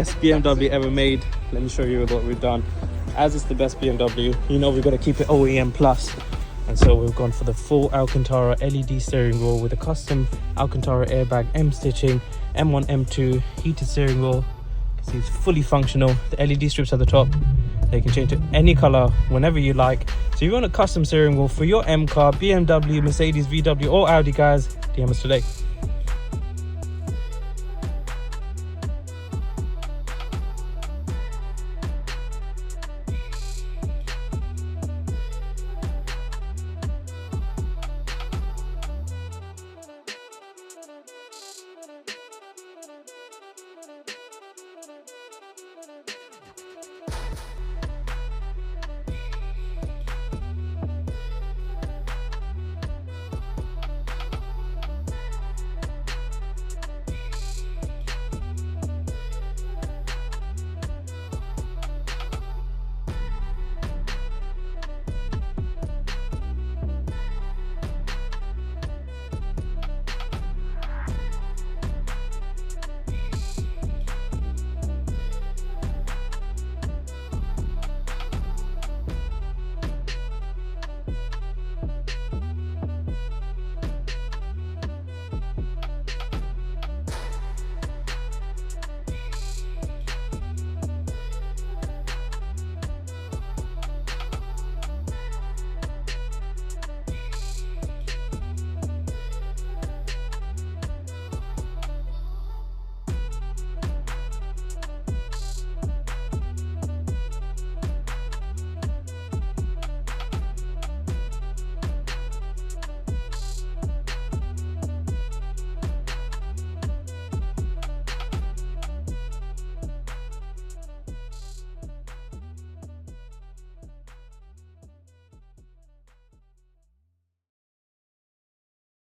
Best BMW ever made. Let me show you what we've done. As it's the best BMW, you know we've got to keep it OEM plus. And so we've gone for the full Alcantara LED steering wheel with a custom Alcantara airbag, M stitching, M1, M2, heated steering wheel. You can see it's fully functional. The LED strips at the top. They can change to any color whenever you like. So if you want a custom steering wheel for your M car, BMW, Mercedes, VW or Audi, guys, DM us today.